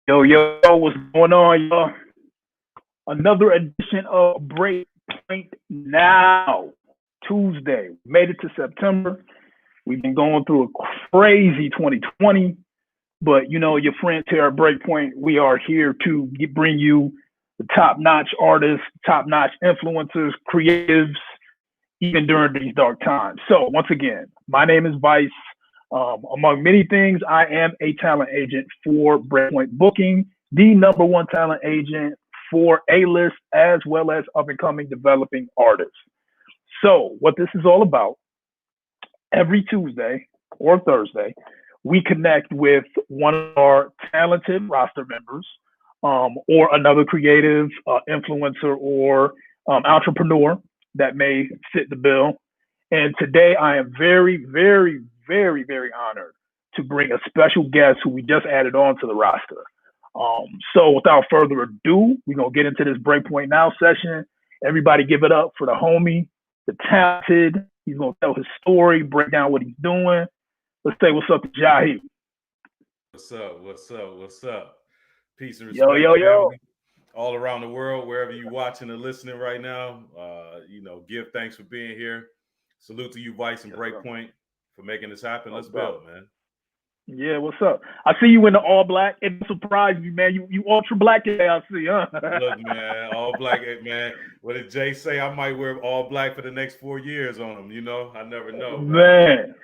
Yo, yo, what's going on, y'all? Another edition of Breakpoint Now. Tuesday. Made it to September. We've been going through a crazy 2020, but your friends here at Breakpoint, we are here to bring you the top-notch artists, top-notch influencers, creatives, even during these dark times. So once again, my name is Vice. Among many things, I am a talent agent for Breakpoint Booking, the number one talent agent for A-list as well as up-and-coming developing artists. So what this is all about, every Tuesday or Thursday, we connect with one of our talented roster members or another creative influencer or entrepreneur that may fit the bill. And today I am very, very, very, very honored to bring a special guest who we just added on to the roster. So without further ado, we're going to get into this Breakpoint Now session. Everybody give it up for the homie, the talented. He's going to tell his story, break down what he's doing. Let's say what's up to Jahi. What's up? What's up? What's up? Peace and respect, Yo. all around the world, wherever you're watching and listening right now. Give thanks for being here. Salute to you, Vice and Breakpoint, for making this happen. Let's build, man. Yeah, what's up? I see you in the all black. It surprised me, man. You ultra black today, I see, huh? Look, man, all black, man. What did Jay say? I might wear all black for the next 4 years on him. I never know, man.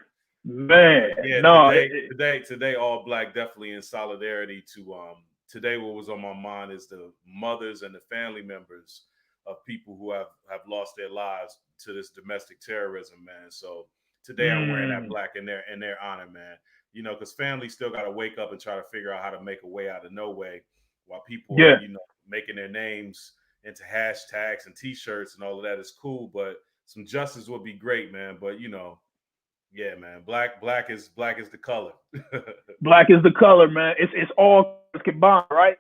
Yeah, No, today, all black, definitely in solidarity to Today, what was on my mind is the mothers and the family members of people who have lost their lives to this domestic terrorism, man. So today I'm wearing that black in their honor, man. Because families still got to wake up and try to figure out how to make a way out of no way, while people are, making their names into hashtags and T-shirts and all of that is cool. But some justice would be great, man. But yeah, man, black is the color. Black is the color, man. It's all colors combined, right?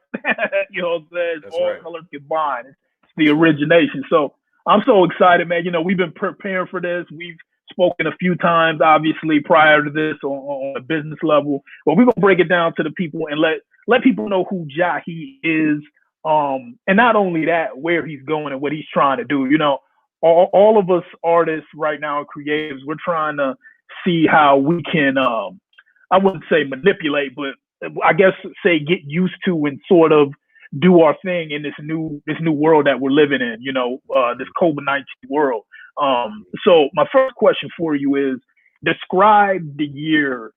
You know what I'm saying? It's That's all right. colors combined. It's the origination. So I'm so excited, man. We've been preparing for this. We've spoken a few times, obviously, prior to this on a business level. But we're gonna break it down to the people and let people know who Jahi is. And not only that, where he's going and what he's trying to do. All of us artists right now, creatives, we're trying to see how we can I wouldn't say manipulate, but I guess say get used to and sort of do our thing in this new world that we're living in, this COVID-19 world. So my first question for you is, describe the year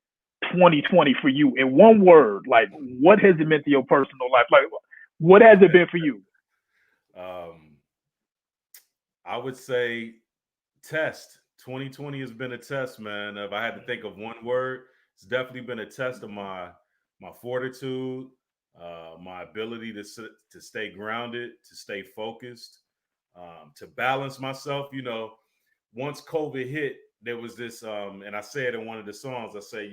2020 for you in one word. Like, what has it meant to your personal life? Like, what has it been for you? I would say test. 2020 has been a test, man. If I had to think of one word, it's definitely been a test of my fortitude, my ability to stay grounded, to stay focused, to balance myself. Once COVID hit, there was this, and I said in one of the songs, I say,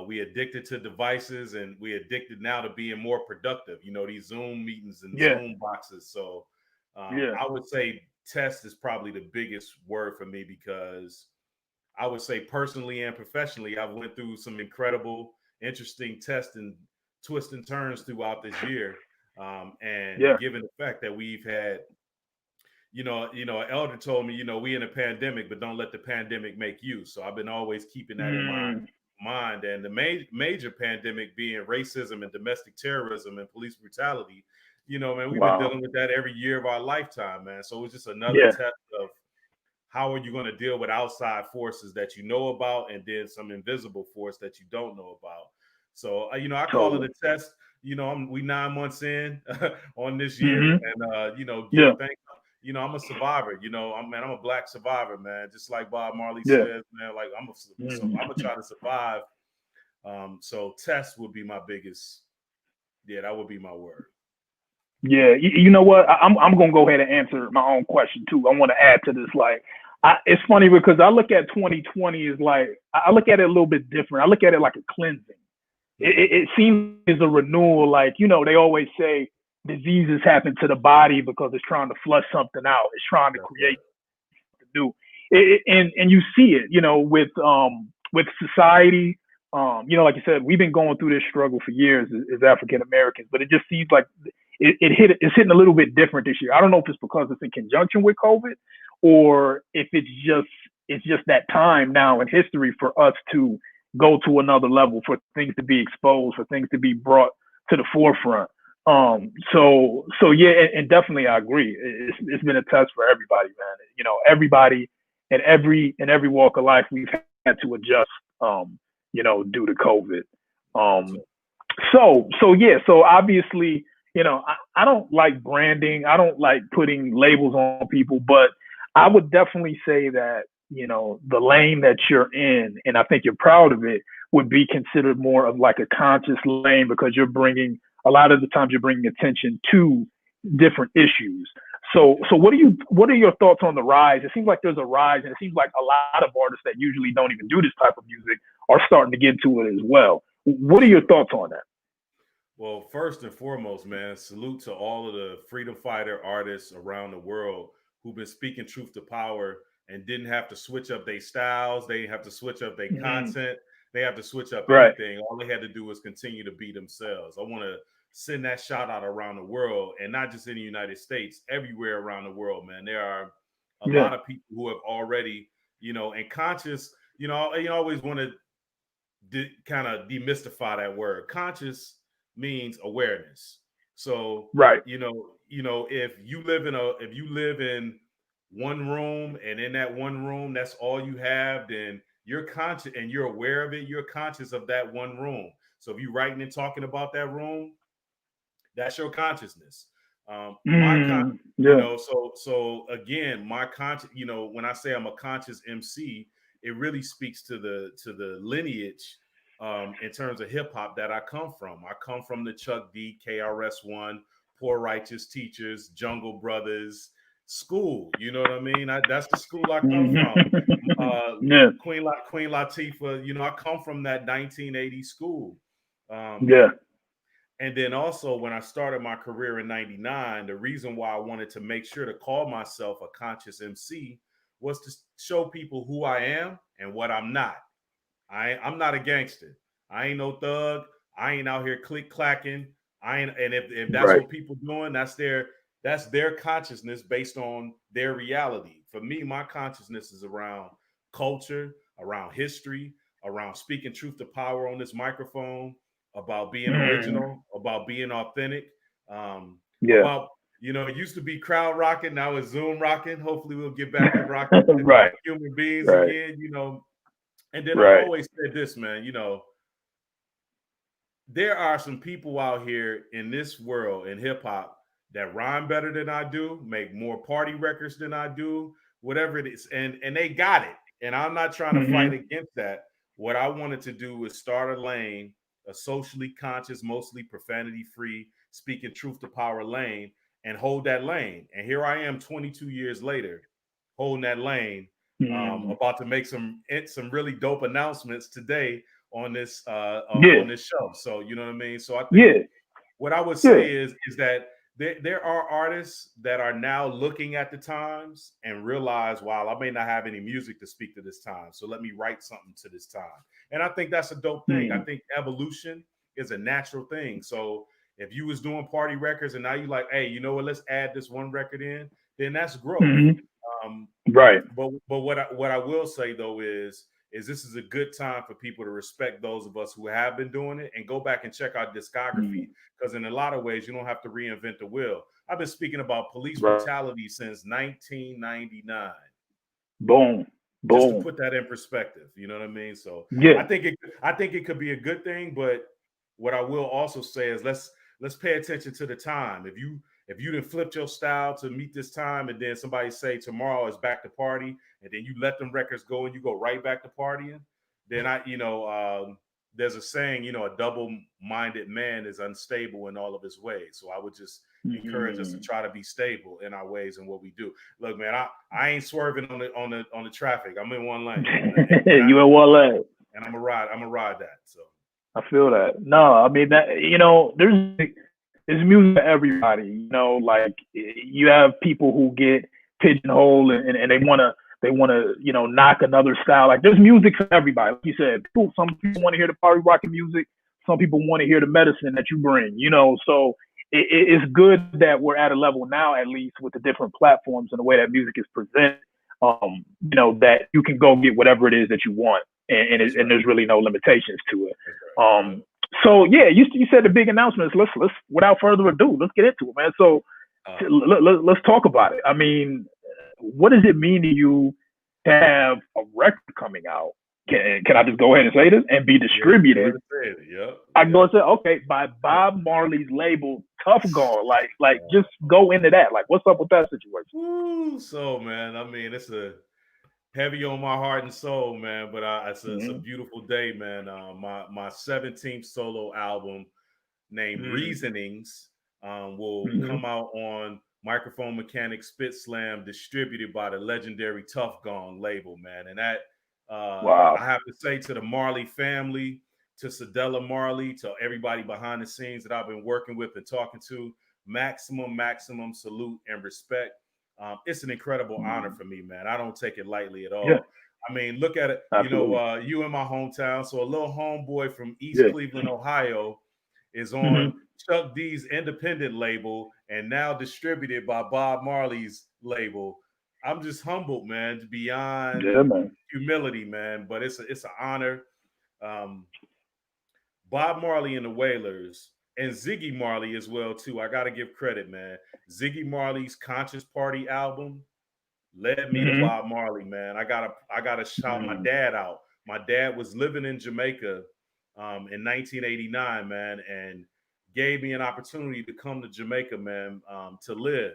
we addicted to devices and we addicted now to being more productive. These Zoom meetings and Zoom boxes. So I would say test is probably the biggest word for me, because I would say personally and professionally, I've went through some incredible, interesting tests and twists and turns throughout this year. Given the fact that we've had, an elder told me, we in a pandemic, but don't let the pandemic make you. So I've been always keeping that in my mind. And the major pandemic being racism and domestic terrorism and police brutality. Man, we've been dealing with that every year of our lifetime, man. So it was just another test of how are you going to deal with outside forces that you know about, and then some invisible force that you don't know about. So, I call it a test. We 9 months in on this year, and thanks. I'm a survivor. I'm a black survivor, man. Just like Bob Marley says, man. Like I'm gonna try to survive. So test would be my biggest. Yeah, that would be my word. Yeah, you know what? I'm gonna go ahead and answer my own question too. I want to add to this. Like, it's funny because I look at 2020 as like, I look at it a little bit different. I look at it like a cleansing. It seems as a renewal. Like, they always say diseases happen to the body because it's trying to flush something out. It's trying to create something new. And you see it, with society, You know, like you said, we've been going through this struggle for years as African Americans, but it just seems like it's hitting a little bit different this year. I don't know if it's because it's in conjunction with COVID, or if it's just that time now in history for us to go to another level, for things to be exposed, for things to be brought to the forefront. So yeah, and definitely I agree. It's been a test for everybody, man. You know, everybody in every walk of life, we've had to adjust. You know, due to COVID. So obviously, you know, I don't like branding. I don't like putting labels on people, but I would definitely say that, you know, the lane that you're in, and I think you're proud of it, would be considered more of like a conscious lane, because a lot of the times you're bringing attention to different issues. So what are your thoughts on the rise? It seems like there's a rise, and it seems like a lot of artists that usually don't even do this type of music are starting to get to it as well. What are your thoughts on that? Well, first and foremost, man, salute to all of the freedom fighter artists around the world who've been speaking truth to power and didn't have to switch up their styles. They have to switch up their content. They have to switch up anything. All they had to do was continue to be themselves. I want to send that shout out around the world, and not just in the United States, everywhere around the world, man. There are a lot of people who have already, you know, and conscious, you always want to kind of demystify that word. Conscious means awareness. So, you know, if you live in one room, and in that one room, that's all you have, then you're conscious and you're aware of it. You're conscious of that one room. So if you're writing and talking about that room, that's your consciousness. You know, so again, my conscious, you know, when I say I'm a conscious MC, it really speaks to the lineage in terms of hip hop that I come from. I come from the Chuck D, KRS-ONE, Poor Righteous Teachers, Jungle Brothers school. You know what I mean? That's the school I come from. Queen Latifah, you know, I come from that 1980 school. And then also, when I started my career in '99, the reason why I wanted to make sure to call myself a conscious MC was to show people who I am and what I'm not. I'm not a gangster. I ain't no thug. I ain't out here click clacking. And if that's what people doing, that's their consciousness based on their reality. For me, my consciousness is around culture, around history, around speaking truth to power on this microphone, about being original, about being authentic, about, you know, it used to be crowd rocking, now it's Zoom rocking. Hopefully we'll get back to rocking human beings again, you know. And then I always said this, man, you know, there are some people out here in this world in hip hop that rhyme better than I do, make more party records than I do, whatever it is, and they got it. And I'm not trying to fight against that. What I wanted to do was start a lane, a socially conscious, mostly profanity-free, speaking truth to power lane, and hold that lane. And here I am 22 years later, holding that lane, about to make some really dope announcements today on this on this show. So, you know what I mean? So I think what I would say is that there are artists that are now looking at the times and realize, wow, I may not have any music to speak to this time, so let me write something to this time. And I think that's a dope thing. I think evolution is a natural thing. So if you was doing party records and now you like, hey, you know what, let's add this one record in, then that's growth. But what I will say though is this is a good time for people to respect those of us who have been doing it and go back and check out discography, because in a lot of ways you don't have to reinvent the wheel. I've been speaking about police brutality since 1999. Boom. Just to put that in perspective, you know what I mean? So I think it could be a good thing, but what I will also say is let's pay attention to the time. If you done flipped your style to meet this time, and then somebody say tomorrow is back to party, and then you let them records go and you go right back to partying, then there's a saying, you know, a double-minded man is unstable in all of his ways. So I would just encourage us to try to be stable in our ways and what we do. Look, man, I ain't swerving on the traffic. I'm in one lane. You in one lane, and I'm gonna ride that. So I feel that. No, I mean that. You know, there's music for everybody. You know, like you have people who get pigeonholed and they want to They want to, you know, knock another style. Like there's music for everybody. Like you said, some people want to hear the party rocking music. Some people want to hear the medicine that you bring, you know. So it's good that we're at a level now, at least with the different platforms and the way that music is presented. You know, that you can go get whatever it is that you want, and there's really no limitations to it. So yeah, you said the big announcements. Let's without further ado, let's get into it, man. So let's talk about it. I mean, what does it mean to you to have a record coming out? Can I just go ahead and say this and be distributed? I can go and say, okay, by Bob Marley's label, Tough Gone. Like just go into that. Like, what's up with that situation? Ooh, so man, I mean, it's a heavy on my heart and soul, man. But it's a beautiful day, man. My 17th solo album named Reasonings will come out on Microphone Mechanic Spit Slam, distributed by the legendary Tough Gone label, man. And that I have to say to the Marley family, to Sadella Marley, to everybody behind the scenes that I've been working with and talking to, maximum salute and respect. It's an incredible honor for me, man. I don't take it lightly at all. Yeah. I mean, look at it. Absolutely. You know, you in my hometown. So a little homeboy from East Cleveland, Ohio is on Chuck D's independent label and now distributed by Bob Marley's label. I'm just humbled, man, beyond humility, man. But it's an honor. Bob Marley and the Wailers and Ziggy Marley as well, too. I got to give credit, man. Ziggy Marley's Conscious Party album led me to Bob Marley, man. I gotta shout my dad out. My dad was living in Jamaica in 1989, man, and gave me an opportunity to come to Jamaica, man, to live.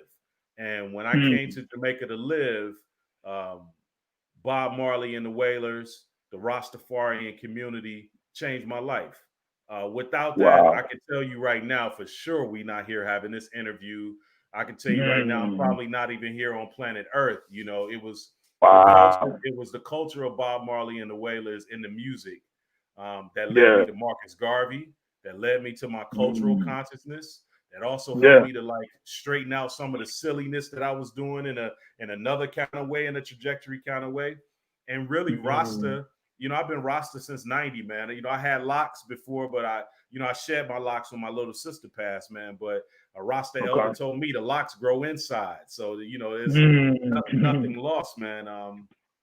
And when I came to Jamaica to live, Bob Marley and the Wailers, the Rastafarian community changed my life. Without that, I can tell you right now for sure we're not here having this interview. I can tell you right now, I'm probably not even here on planet Earth. You know, it was the culture of Bob Marley and the Wailers in the music that led me to Marcus Garvey, that led me to my cultural consciousness, that also helped me to like straighten out some of the silliness that I was doing in another kind of way, in a trajectory kind of way. And really Rasta, you know, I've been Rasta since 90, man. You know, I had locks before, but I shed my locks when my little sister passed, man. But a Rasta elder told me the locks grow inside. So, you know, there's nothing lost, man.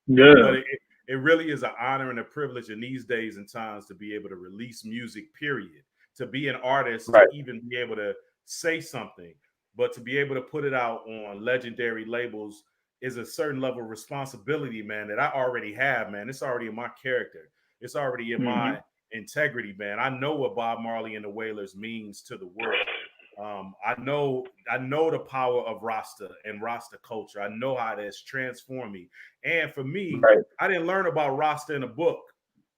But it really is an honor and a privilege in these days and times to be able to release music, period. To be an artist, to even be able to say something, but to be able to put it out on legendary labels is a certain level of responsibility, man, that I already have, man. It's already in my character. It's already in my integrity, man. I know what Bob Marley and the Wailers means to the world. I know the power of Rasta and Rasta culture. I know how it has transformed me. And for me, I didn't learn about Rasta in a book.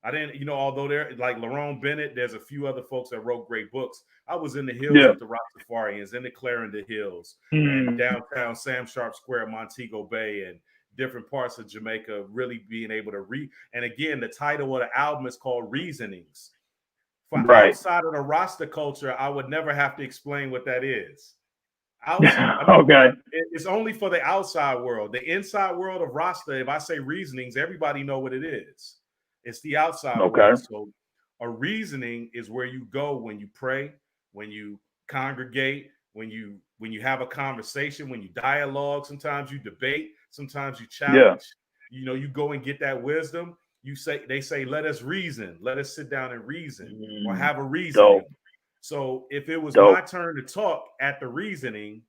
I didn't, you know, although there, like Lerone Bennett, there's a few other folks that wrote great books. I was in the hills with the Rastafarians, in the Clarendon Hills, and downtown Sam Sharp Square, Montego Bay, and different parts of Jamaica, really being able to read. And again, the title of the album is called Reasonings. For outside of the Rasta culture, I would never have to explain what that is. It's only for the outside world. The inside world of Rasta, if I say Reasonings, everybody know what it is. It's the outside world. So a reasoning is where you go when you pray, when you congregate, when you have a conversation, when you dialogue. Sometimes you debate, sometimes you challenge. You know, you go and get that wisdom. They say, let us reason, let us sit down and reason or have a reasoning. So if it was my turn to talk at the reasoning,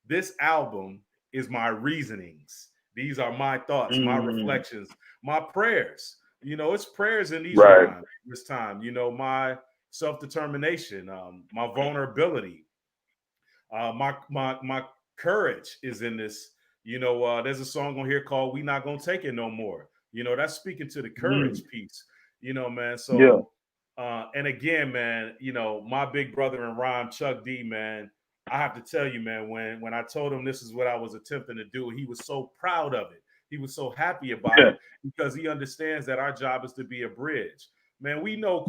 this album is my reasonings. These are my thoughts, my reflections, my prayers. You know, it's prayers in these times, this time. You know, my self-determination, my vulnerability, my courage is in this. You know, there's a song on here called "We Not Gonna Take It No More." You know, that's speaking to the courage piece. You know, man. So, and again, man, you know, my big brother in rhyme, Chuck D, man. I have to tell you, man, when I told him this is what I was attempting to do, he was so proud of it. He was so happy about it because he understands that our job is to be a bridge. Man, we know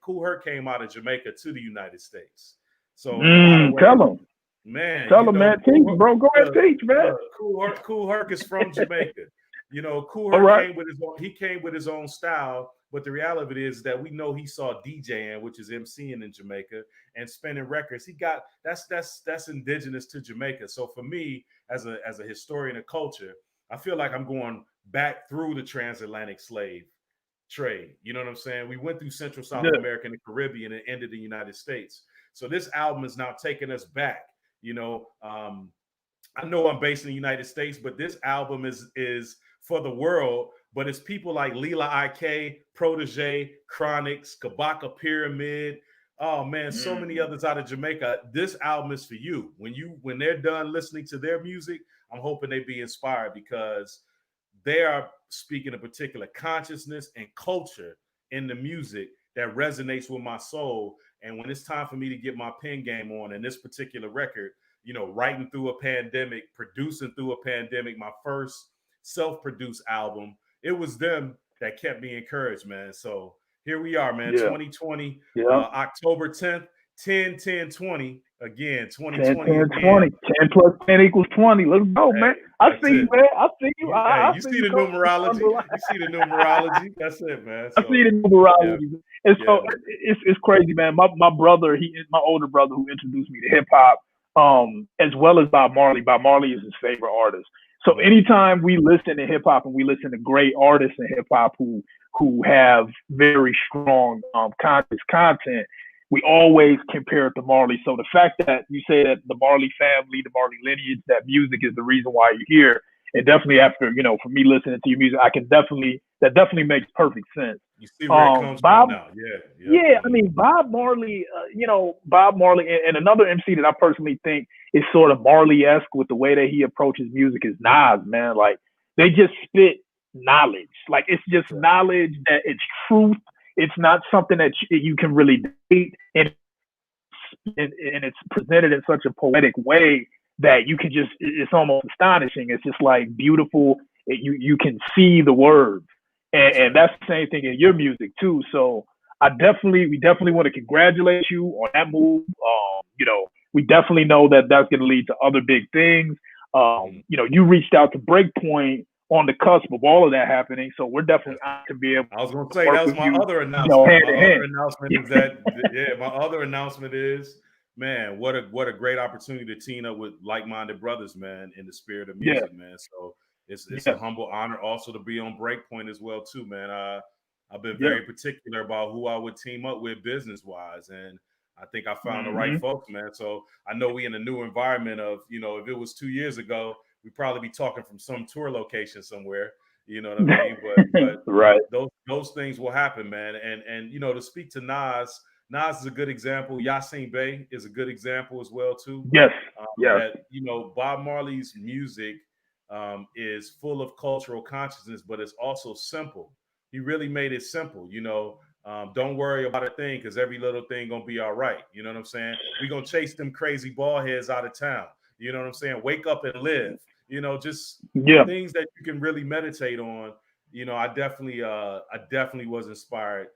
Kool Herc came out of Jamaica to the United States. So tell him. Man. Tell him, man. Teach, bro. Go ahead, teach, man. Kool Herc is from Jamaica. You know, Cool All Herc right. came with his own. He came with his own style. But the reality of it is that we know he saw DJing, which is MCing in Jamaica, and spinning records. He got that's indigenous to Jamaica. So for me, as a historian of culture, I feel like I'm going back through the transatlantic slave trade. You know what I'm saying? We went through Central South Yeah. America and the Caribbean and ended in the United States. So this album is now taking us back. You know, I know I'm based in the United States, but this album is for the world. But it's people like Lila IK, Protege, Chronix, Kabaka Pyramid. Oh man, so many others out of Jamaica. This album is for you. When they're done listening to their music, I'm hoping they be inspired because they are speaking a particular consciousness and culture in the music that resonates with my soul. And when it's time for me to get my pen game on in this particular record, you know, writing through a pandemic, producing through a pandemic, my first self-produced album, it was them that kept me encouraged, man. So here we are, man. 2020, October 10th, 10, 10, 20. Again, 2020 10, again. 20. 10 plus 10 equals 20. Let's go, man. I see you, man. I see you. I You see see the numerology. You see the numerology. That's it, man. So, I see the numerology. Yeah. And so it's crazy, man. My brother, he is my older brother who introduced me to hip hop, as well as Bob Marley. Bob Marley is his favorite artist. So anytime we listen to hip hop and we listen to great artists in hip hop who have very strong conscious content, we always compare it to Marley. So the fact that you say that the Marley family, the Marley lineage, that music is the reason why you're here, and definitely after, you know, for me listening to your music, that definitely makes perfect sense. You see where it comes from now. Yeah. I mean, Bob Marley, Bob Marley, and another MC that I personally think is sort of Marley-esque with the way that he approaches music is Nas, man. Like, they just spit knowledge. Like, it's just knowledge that it's truth. It's not something that you can really date, and it's presented in such a poetic way that you can just, it's almost astonishing. It's just like beautiful. You can see the words. And that's the same thing in your music too. So we definitely want to congratulate you on that move. We definitely know that that's going to lead to other big things. You reached out to Breakpoint on the cusp of all of that happening. So we're definitely out to be able. I was going to say that was my other announcement. My other announcement is, man, what a great opportunity to team up with like-minded brothers, man, in the spirit of music, man. So it's a humble honor also to be on Breakpoint as well, too, man. I've been very particular about who I would team up with business-wise, and I think I found the right folks, man. So I know we in a new environment of, if it was 2 years ago, we'd probably be talking from some tour location somewhere, you know what I mean? But right. Those things will happen, man. And to speak to Nas is a good example. Yasin Bey is a good example as well, too. Yes. That, Bob Marley's music is full of cultural consciousness, but it's also simple. He really made it simple, don't worry about a thing because every little thing gonna be all right. You know what I'm saying? We gonna chase them crazy ball heads out of town. You know what I'm saying? Wake up and live. Just things that you can really meditate on. I definitely was inspired.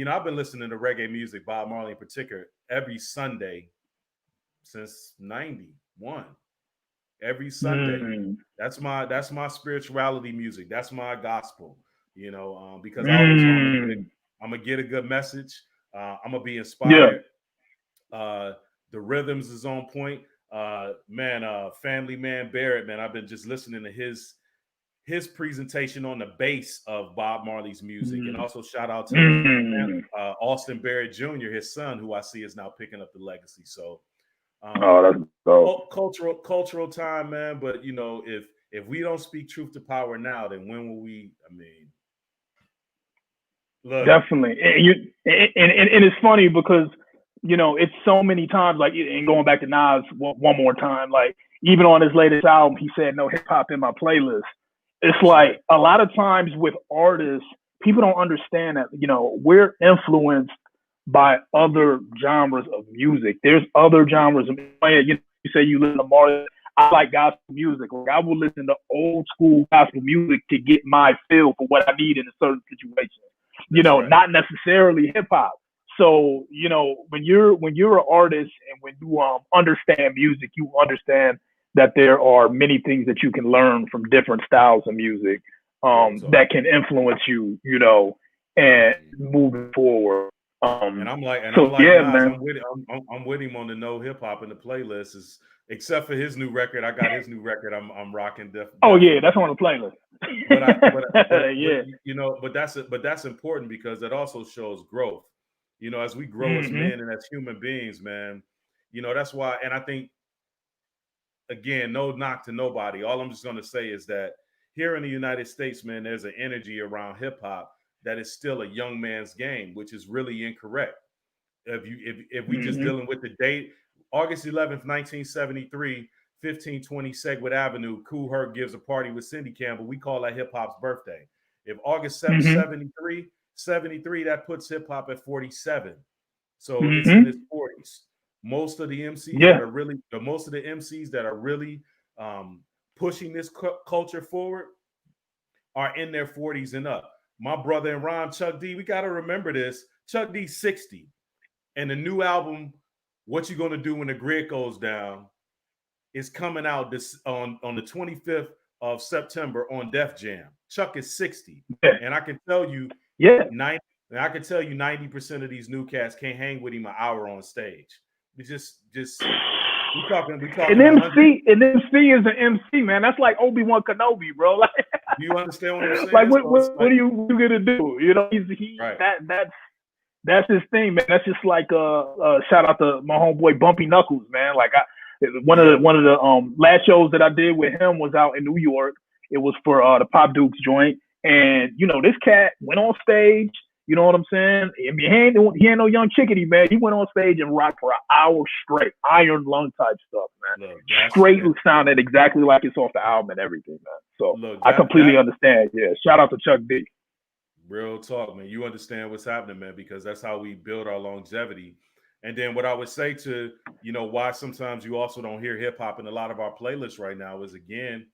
I've been listening to reggae music, Bob Marley in particular, every Sunday since '91. Every Sunday. That's my spirituality music. That's my gospel. Because I always know I'm gonna get a good message. I'm gonna be inspired. The rhythms is on point. Family Man Barrett, man, I've been just listening to his presentation on the bass of Bob Marley's music. And also shout out to Austin Barrett Jr., his son, who I see is now picking up the legacy. So that's dope. Cultural time, man. But if we don't speak truth to power now, then when will we? I mean, look. Definitely. And it's funny because it's so many times, like, and going back to Nas one more time, like, even on his latest album, he said no hip hop in my playlist. It's like a lot of times with artists, people don't understand that, we're influenced by other genres of music. There's other genres of you say you listen to Marley. I like gospel music. Like, I will listen to old school gospel music to get my feel for what I need in a certain situation. Not necessarily hip hop. So, when you're an artist and when you understand music, you understand that there are many things that you can learn from different styles of music. that can influence you, you know, and moving forward. And I'm like, yeah, Nas, man. I'm with him on the no hip hop in the playlist. Is except for his new record, I got his new record. I'm rocking. Oh yeah, that's on the playlist. but yeah, you know, but that's important because it also shows growth. You know, as we grow as men and as human beings, man. You know, that's why. And I think, again, no knock to nobody. All I'm just going to say is that here in the United States, man, there's an energy around hip hop that is still a young man's game, which is really incorrect. If we just dealing with the date, August 11th, 1973, 1520 Segwood Avenue, Kool Herc gives a party with Cindy Campbell. We call that hip hop's birthday. If August 7th, 73, that puts hip hop at 47. So it's in its 40s. Most of the MCs that are really, most of the MCs that are really pushing this culture forward are in their 40s and up. My brother in rhyme, Chuck D, we got to remember this. Chuck D's 60. And the new album, What You Gonna Do When the Grid Goes Down, is coming out on the 25th of September on Def Jam. Chuck is 60. And I can tell you, 90% of these new cats can't hang with him an hour on stage. We just we talking. An MC is an MC, man. That's like Obi-Wan Kenobi, bro. Like, do you understand what I'm saying? Like, what are you gonna do? You know, right. That's his thing, man. That's just like shout out to my homeboy Bumpy Knuckles, man. Like one of the last shows that I did with him was out in New York. It was for the Pop Dukes joint, and you know, this cat went on stage. You know what I'm saying? He ain't no young chickadee, man. He went on stage and rocked for an hour straight, iron lung type stuff, man. Straight sounded exactly like it's off the album and everything, man. So I completely understand. Yeah, shout out to Chuck D. Real talk, man. You understand what's happening, man, because that's how we build our longevity. And then what I would say to, you know, why sometimes you also don't hear hip hop in a lot of our playlists right now is, again,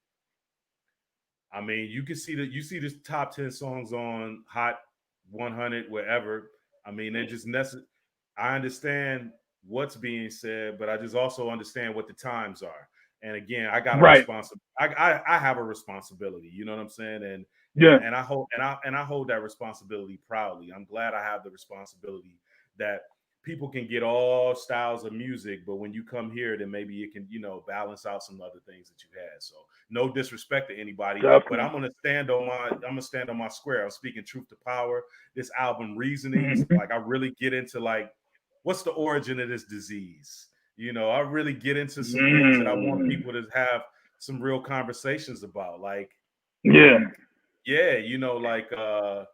I mean, you see the top 10 songs on Hot 100, wherever. I mean, they're just I understand what's being said, but I just also understand what the times are. And again, I got a responsibility. I have a responsibility. You know what I'm saying? And I hold that responsibility proudly. I'm glad I have the responsibility that people can get all styles of music, but when you come here, then maybe it can, you know, balance out some other things that you had. So no disrespect to anybody, but I'm gonna stand on my square. I'm speaking truth to power. This album Reasonings, like I really get into like, what's the origin of this disease? You know, I really get into some things that I want people to have some real conversations about. Like, you know, like I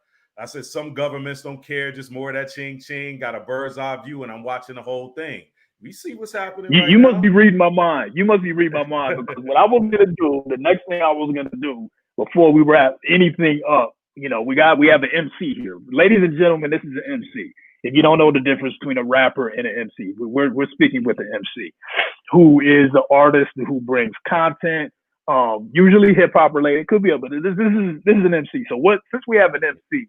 said, some governments don't care, just more of that ching ching, got a bird's eye view, and I'm watching the whole thing. We see what's happening. You must be reading my mind. You must be reading my mind, because what I was gonna do, the next thing I was gonna do before we wrap anything up, you know, we have an MC here. Ladies and gentlemen, this is an MC. If you don't know the difference between a rapper and an MC, we're speaking with an MC, who is the artist who brings content, usually hip hop related, could be, but this is an MC. So since we have an MC,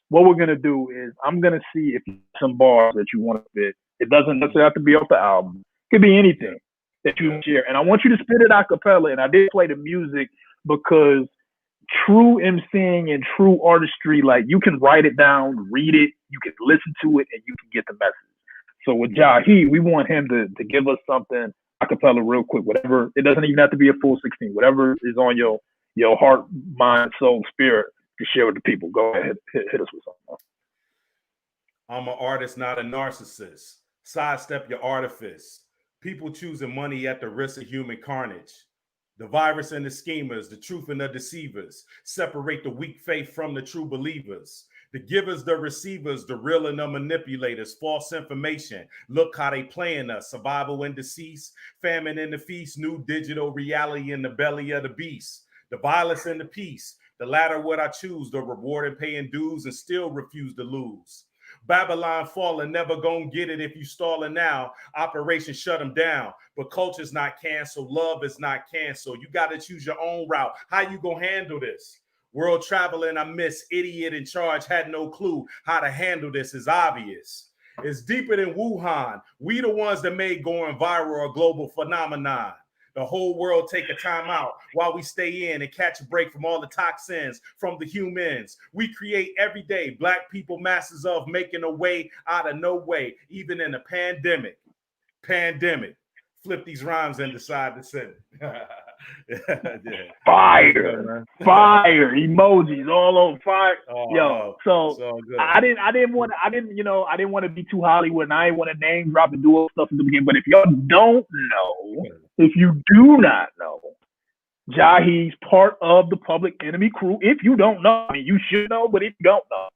what we're gonna do is I'm gonna see if you have some bars that you want to spit. It doesn't necessarily have to be off the album. It could be anything that you want to share. And I want you to spit it a cappella. And I did play the music because true emceeing and true artistry, like, you can write it down, read it, you can listen to it, and you can get the message. So with Jahi, we want him to give us something a cappella real quick, whatever. It doesn't even have to be a full 16. Whatever is on your heart, mind, soul, spirit, to share with the people. Go ahead, hit us with something. I'm an artist, not a narcissist. Sidestep your artifice. People choosing money at the risk of human carnage. The virus and the schemers, the truth and the deceivers. Separate the weak faith from the true believers. The givers, the receivers, the real and the manipulators. False information. Look how they playing us. Survival and decease. Famine in the feast. New digital reality in the belly of the beast. The violence and the peace. The latter what I choose. The reward and paying dues and still refuse to lose. Babylon falling, never gonna get it if you stalling now. Operation shut them down. But culture's not canceled. Love is not canceled. You got to choose your own route. How you gonna handle this? World traveling, I miss. Idiot in charge had no clue how to handle this. Is obvious. It's deeper than Wuhan. We the ones that made going viral a global phenomenon. The whole world take a time out while we stay in and catch a break from all the toxins from the humans. We create every day. Black people, masses of making a way out of no way, even in a pandemic. Flip these rhymes and decide to send it. Yeah. Fire emojis all on fire. Yo, so I didn't want to be too Hollywood, and I didn't want to name drop and do all stuff in the beginning. But if y'all don't know, if you do not know, Jahi's part of the Public Enemy crew. If you don't know, I mean, you should know, but if you don't know,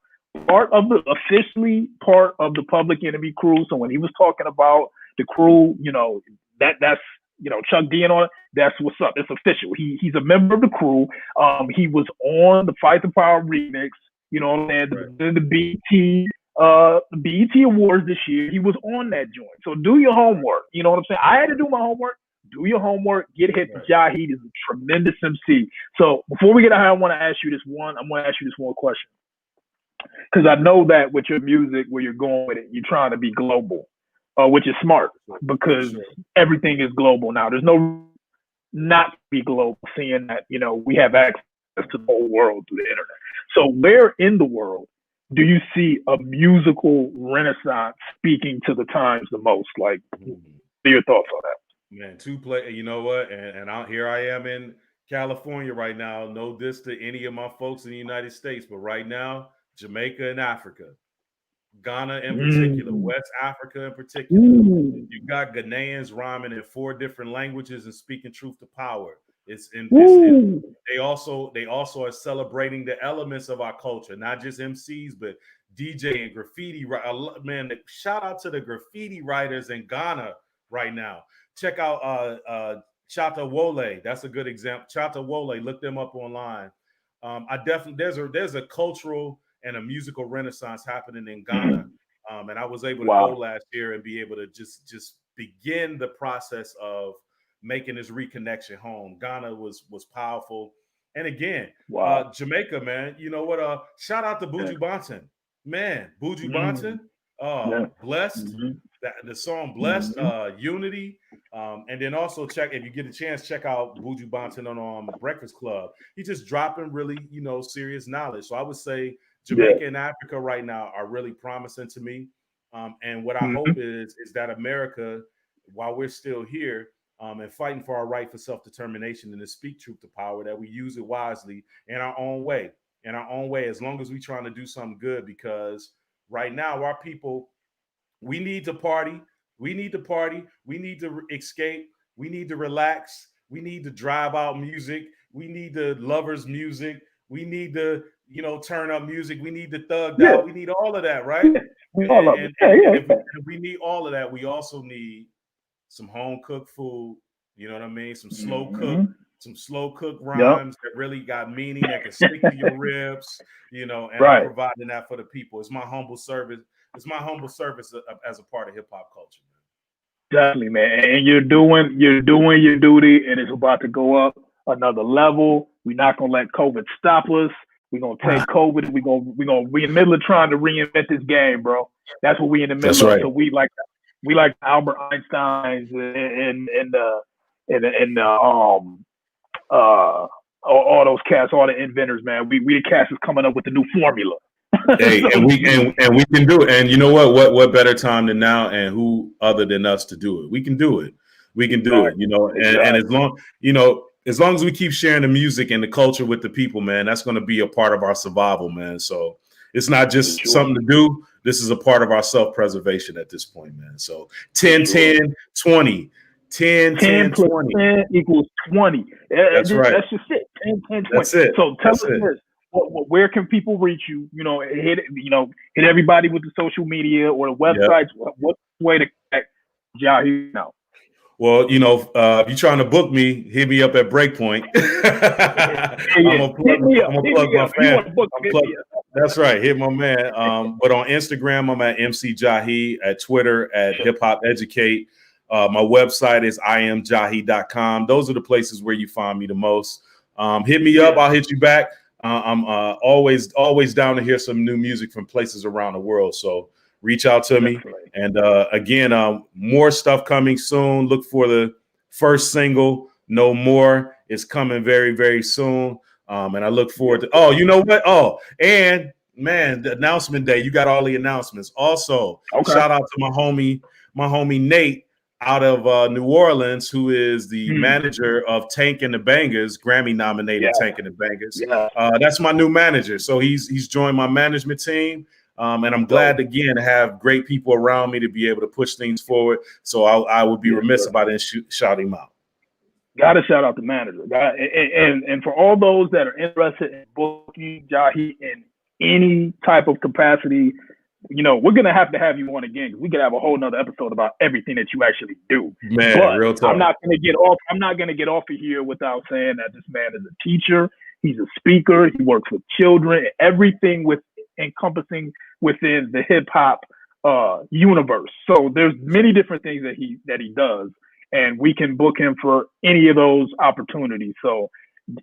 officially part of the Public Enemy crew. So when he was talking about the crew, that's Chuck D and all that, that's what's up. It's official. He's a member of the crew. He was on the Fight the Power remix, the BET Awards this year. He was on that joint. So do your homework. You know what I'm saying? I had to do my homework. Do your homework. Get hit. Jahi is a tremendous MC. So before we get out, I want to ask you this one question. Because I know that with your music, where you're going with it, you're trying to be global. Which is smart, because everything is global now. There's no not to be global, seeing that, we have access to the whole world through the internet. So where in the world do you see a musical renaissance speaking to the times the most? Like, what are your thoughts on that? Man, you know what? And here I am in California right now. No diss to any of my folks in the United States, but right now, Jamaica and Africa. Ghana in particular, West Africa in particular. You got Ghanaians rhyming in 4 different languages and speaking truth to power. They also are celebrating the elements of our culture, not just MCs, but DJ and graffiti. Man, shout out to the graffiti writers in Ghana right now. Check out Chata Wole. That's a good example. Chata Wole, look them up online. There's a cultural and a musical renaissance happening in Ghana. And I was able to go last year and be able to just begin the process of making this reconnection home. Ghana was powerful. And again, Jamaica, man, you know what? Shout out to Buju Banton. Man, Buju Banton, Blessed. The song Blessed, Unity. And then also if you get a chance, check out Buju Banton on Breakfast Club. He's just dropping really, serious knowledge. So I would say Jamaica and Africa right now are really promising to me. And what I hope is that America, while we're still here and fighting for our right for self-determination and to speak truth to power, that we use it wisely in our own way, as long as we're trying to do something good. Because right now, our people, we need to party. We need to escape. We need to relax. We need to drive out music. We need the lovers music. We need to, turn up music. We need the thugged out. We need all of that, right? If we need all of that, we also need some home cooked food. You know what I mean? Some slow cook rhymes that really got meaning, that can stick to your ribs. And I'm providing that for the people. It's my humble service. It's my humble service as a part of hip hop culture. Definitely, man. And you're doing your duty, and it's about to go up another level. We're not gonna let COVID stop us. We're gonna take COVID. We in the middle of trying to reinvent this game, bro. That's what we in the middle of. So we like Albert Einstein's and all those cats, all the inventors, man. We the cats is coming up with the new formula. Hey, and we can do it. And you know what better time than now, and who other than us to do it? We can do it. And as long as we keep sharing the music and the culture with the people, man, that's going to be a part of our survival, man. So it's not just something to do. This is a part of our self-preservation at this point, man. So 10, 10, 20. 10, 10, 20 equals 20. That's right. That's just it. 10, 10, 20. That's it. So tell us this. Where can people reach you? Hit everybody with the social media or the websites. What's the way to connect Jahi now? Well, if you're trying to book me, hit me up at Breakpoint. I'm gonna plug my fan. That's right. Hit my man. But on Instagram, I'm at MC Jahi. At Twitter, at Hip Hop Educate. My website is iamjahi.com. Those are the places where you find me the most. Hit me up. I'll hit you back. I'm always down to hear some new music from places around the world. So reach out to me. And again, more stuff coming soon. Look for the first single, No More, is coming very, very soon. And I look forward to, oh, you know what? Oh, and man, the announcement day, you got all the announcements. Also, shout out to my homie Nate out of New Orleans, who is the manager of Tank and the Bangers, Grammy nominated Tank and the Bangers. That's my new manager. So he's joined my management team. And I'm glad again to have great people around me to be able to push things forward. So I would be remiss if I didn't shout him out. Got to shout out the manager. And for all those that are interested in booking Jahi in any type of capacity, you know, we're gonna have to have you on again, because we could have a whole nother episode about everything that you actually do. Man, but real talk. I'm not gonna get off of here without saying that this man is a teacher. He's a speaker. He works with children. Everything with encompassing within the hip hop universe. So there's many different things that he does, and we can book him for any of those opportunities. So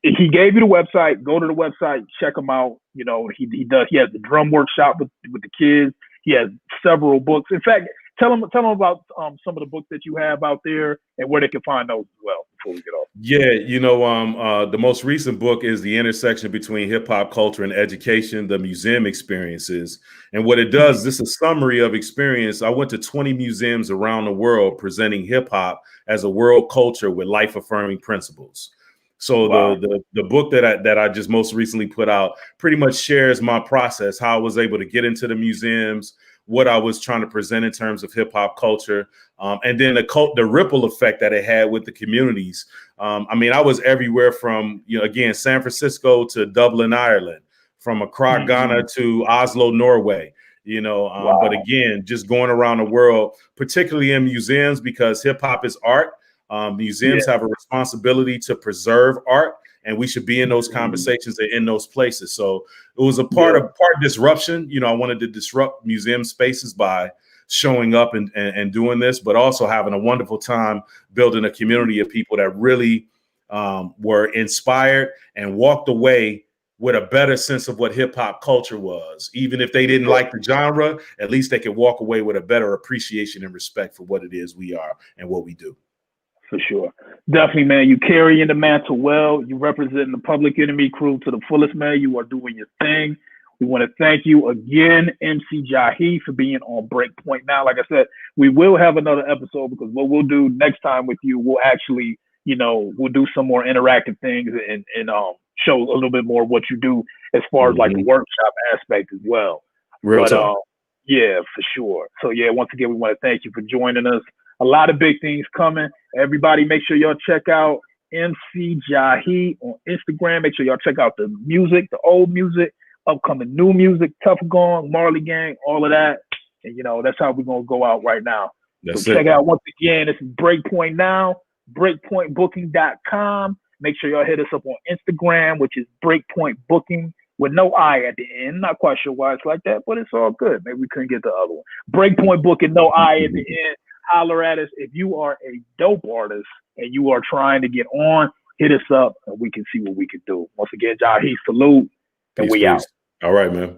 he gave you the website. Go to the website, check him out. You know, he has the drum workshop with the kids. He has several books. In fact, tell him about some of the books that you have out there and where they can find those as well before we get off. Yeah, you know, the most recent book is The Intersection Between Hip Hop Culture and Education, the Museum Experiences. And what it does, this is a summary of experience. I went to 20 museums around the world presenting hip hop as a world culture with life affirming principles. So the book that I just most recently put out pretty much shares my process, how I was able to get into the museums, what I was trying to present in terms of hip hop culture, and then the ripple effect that it had with the communities. I mean, I was everywhere from, you know, again, San Francisco to Dublin, Ireland, from Accra, Ghana to Oslo, Norway. You know, but again, just going around the world, particularly in museums, because hip hop is art. Museums have a responsibility to preserve art, and we should be in those conversations and in those places. So it was a part of disruption. You know, I wanted to disrupt museum spaces by showing up and doing this, but also having a wonderful time building a community of people that really were inspired and walked away with a better sense of what hip hop culture was. Even if they didn't like the genre, at least they could walk away with a better appreciation and respect for what it is we are and what we do. For sure. Definitely, man. You carrying the mantle well. You representing the Public Enemy crew to the fullest, man. You are doing your thing. We want to thank you again, MC Jahi, for being on Breakpoint Now. Like I said, we will have another episode, because what we'll do next time with you, we'll actually, you know, we'll do some more interactive things and show a little bit more of what you do as far as like the workshop aspect as well. Yeah, for sure. So yeah, once again, we want to thank you for joining us. A lot of big things coming. Everybody, make sure y'all check out MC Jahi on Instagram. Make sure y'all check out the music, the old music, upcoming new music, Tough Gong, Marley Gang, all of that. And, you know, that's how we're going to go out right now. So check out, once again, this is Breakpoint Now, breakpointbooking.com. Make sure y'all hit us up on Instagram, which is Breakpoint Booking with no I at the end. Not quite sure why it's like that, but it's all good. Maybe we couldn't get the other one. Breakpoint Booking, no I at the end. Holler at us. If you are a dope artist and you are trying to get on, hit us up and we can see what we can do. Once again, Jahi, salute, and we out. All right, man.